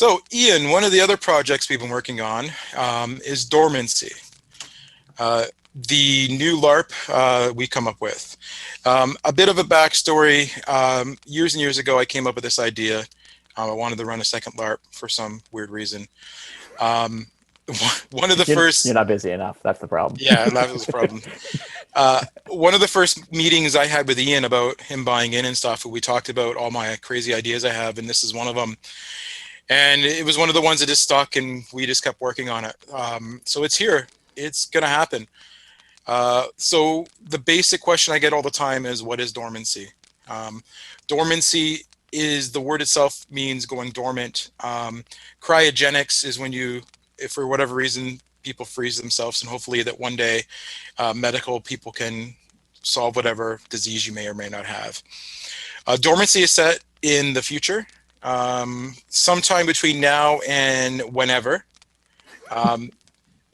So, Ian, one of the other projects we've been working on is Dormancy, the new LARP we come up with. A bit of a backstory. Years and years ago, I came up with this idea. I wanted to run a second LARP for some weird reason. Um, one of the You're first, not busy enough. That's the problem. yeah, that was the problem. One of the first meetings I had with Ian about him buying in and stuff, we talked about all my crazy ideas I have, and this is one of them. And it was one of the ones that just stuck, and we just kept working on it. So it's here. It's going to happen. So the basic question I get all the time is, what is dormancy? Dormancy is, the word itself means going dormant. Cryogenics is when you, if for whatever reason, people freeze themselves, and hopefully that one day medical people can solve whatever disease you may or may not have. Dormancy is set in the future. Sometime between now and whenever,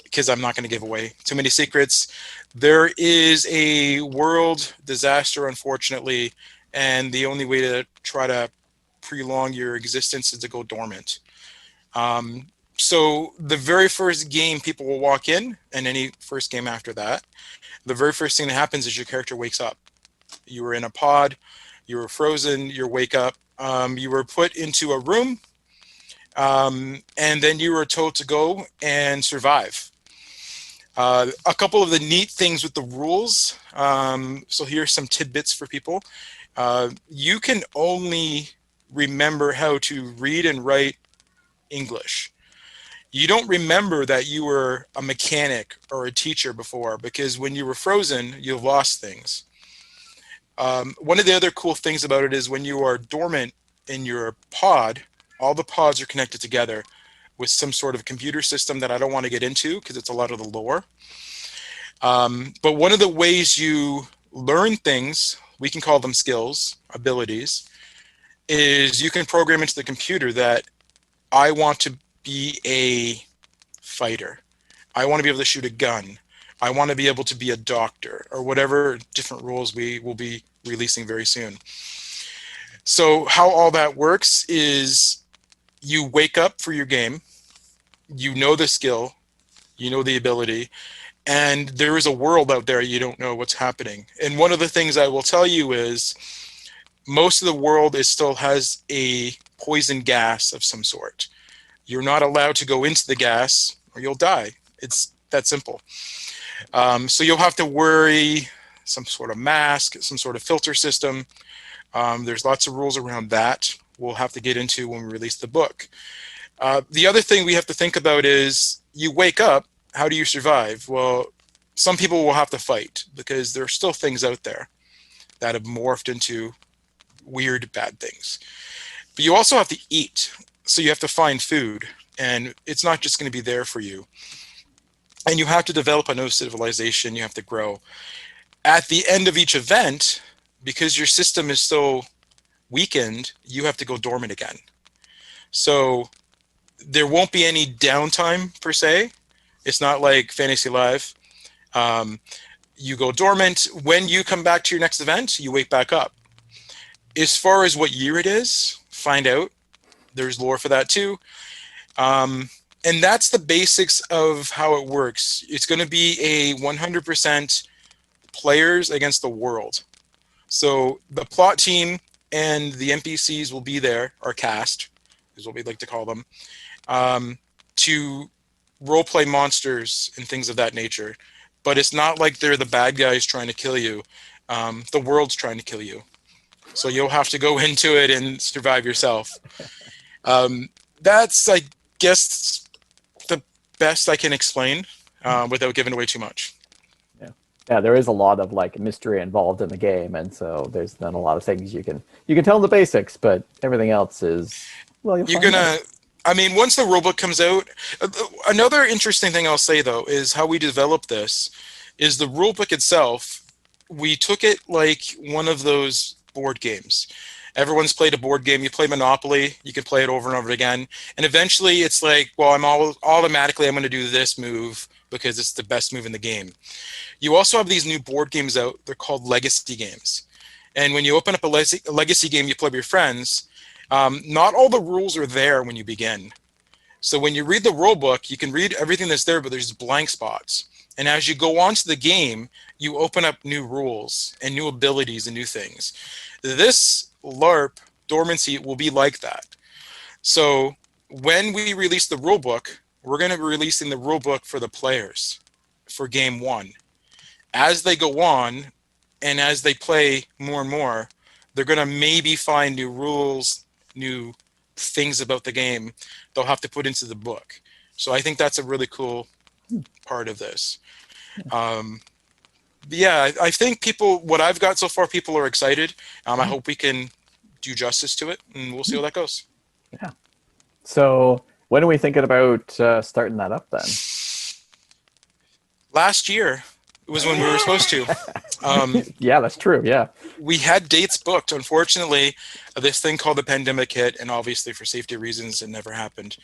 because I'm not going to give away too many secrets. There is a world disaster, unfortunately, and the only way to try to prolong your existence is to go dormant. So the very first game people will walk in, and any first game after that, the very first thing that happens is your character wakes up. You were in a pod, you were frozen, you wake up. You were put into a room, and then you were told to go and survive. A couple of the neat things with the rules. So here's some tidbits for people. You can only remember how to read and write English. You don't remember that you were a mechanic or a teacher before, because when you were frozen, you lost things. One of the other cool things about it is when you are dormant in your pod, all the pods are connected together with some sort of computer system that I don't want to get into because it's a lot of the lore. But one of the ways you learn things, we can call them skills, abilities, is you can program into the computer that I want to be a fighter. I want to be able to shoot a gun. I want to be able to be a doctor, or whatever different roles we will be releasing very soon. So how all that works is you wake up for your game, you know the skill, you know the ability, and there is a world out there you don't know what's happening. And one of the things I will tell you is most of the world still has a poison gas of some sort. You're not allowed to go into the gas or you'll die. It's that simple. So you'll have to worry some sort of mask, some sort of filter system. There's lots of rules around that we'll have to get into when we release the book. The other thing we have to think about is you wake up, how do you survive? Well, some people will have to fight because there are still things out there that have morphed into weird, bad things. But you also have to eat. So you have to find food, and it's not just going to be there for you. And you have to develop a new civilization. You have to grow. At the end of each event, because your system is so weakened, you have to go dormant again. So there won't be any downtime per se. It's not like Fantasy Live. You go dormant. When you come back to your next event, you wake back up. As far as what year it is, find out. There's lore for that too. And that's the basics of how it works. It's going to be a 100% players against the world. So the plot team and the NPCs will be there, or cast, is what we'd like to call them, to roleplay monsters and things of that nature. But it's not like they're the bad guys trying to kill you. The world's trying to kill you. So you'll have to go into it and survive yourself. That's, I guess, the best I can explain without giving away too much. Yeah, there is a lot of like mystery involved in the game, and so there's not a lot of things you can tell the basics, but everything else is, well, you're gonna. I mean, once the rulebook comes out, another interesting thing I'll say though is how we developed this is the rulebook itself. We took it like one of those board games. Everyone's played a board game. You play Monopoly, you can play it over and over again, and eventually it's like, well, I'm automatically I'm going to do this move because it's the best move in the game. You also have these new board games out. They're called legacy games. And when you open up a legacy game you play with your friends, Not all the rules are there when you begin. So when you read the rule book, you can read everything that's there, but there's blank spots. And as you go on to the game, you open up new rules and new abilities and new things. This LARP, Dormancy, will be like that. So when we release the rule book, we're going to be releasing the rule book for the players for game one. As they go on and as they play more and more, they're going to maybe find new rules, new things about the game they'll have to put into the book. So I think that's a really cool part of this. Yeah, I think people, what I've got so far, people are excited. I hope we can do justice to it, and we'll see how that goes. Yeah. So when are we thinking about starting that up then? Last year was when we were supposed to. Yeah, that's true. Yeah. We had dates booked. Unfortunately, this thing called the pandemic hit, and obviously for safety reasons, it never happened.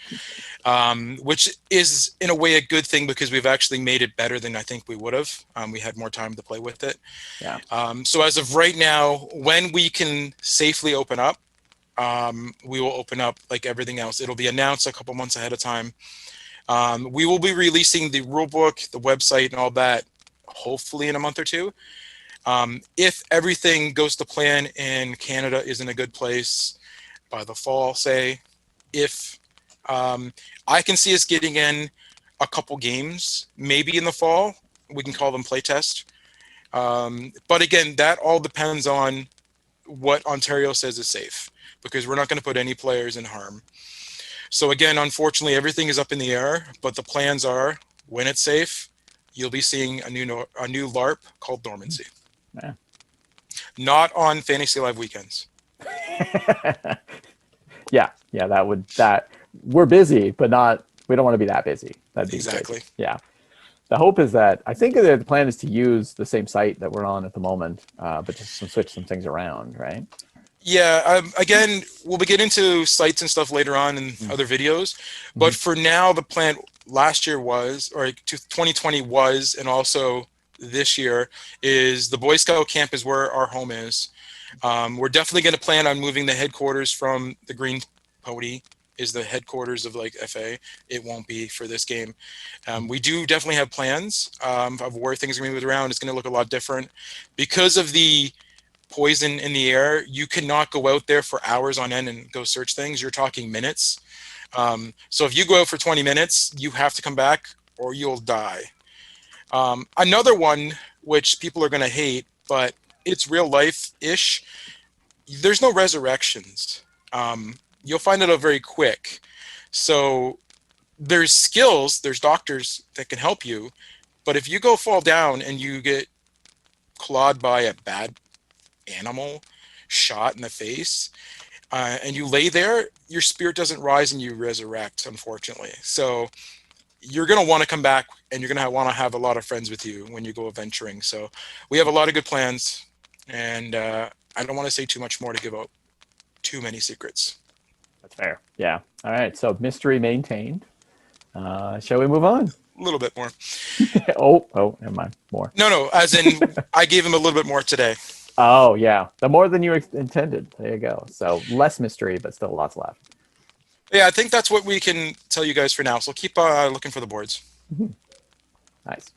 Which is in a way a good thing because we've actually made it better than I think we would have. We had more time to play with it. Yeah. So as of right now, when we can safely open up, we will open up like everything else. It'll be announced a couple months ahead of time. We will be releasing the rulebook, the website, and all that, hopefully in a month or two. If everything goes to plan and Canada is in a good place by the fall, say, if I can see us getting in a couple games, maybe in the fall, we can call them playtest. But again, that all depends on what Ontario says is safe, because we're not going to put any players in harm. So again, unfortunately, everything is up in the air, but the plans are when it's safe, you'll be seeing a new LARP called Dormancy. Yeah. Not on Fantasy Live weekends. Yeah, that we're busy, but not. We don't want to be that busy. That'd be Exactly. crazy. Yeah. The hope is that I think the plan is to use the same site that we're on at the moment, but just switch some things around, right? Yeah. Again, we'll be getting into sites and stuff later on in other videos, but for now, the plan last year was, or 2020 was, and also this year is the Boy Scout camp is where our home is. We're definitely going to plan on moving the headquarters from the Green Pony is the headquarters of like FA. It won't be for this game. We do definitely have plans of where things are going to move around. It's going to look a lot different because of the poison in the air. You cannot go out there for hours on end and go search things. You're talking minutes. So if you go out for 20 minutes, you have to come back or you'll die. Another one, which people are going to hate, but it's real life-ish. There's no resurrections. You'll find it out very quick. So there's skills, there's doctors that can help you, but if you go fall down and you get clawed by a bad animal, shot in the face, and you lay there, your spirit doesn't rise and you resurrect, unfortunately. So you're going to want to come back and you're going to want to have a lot of friends with you when you go adventuring. So we have a lot of good plans, and I don't want to say too much more to give out too many secrets. That's fair. Yeah. All right. So mystery maintained. Shall we move on? A little bit more. oh, never mind. More. No, as in I gave him a little bit more today. Oh, yeah. The more than you intended. There you go. So less mystery, but still lots left. Yeah, I think that's what we can tell you guys for now. So keep looking for the boards. Nice.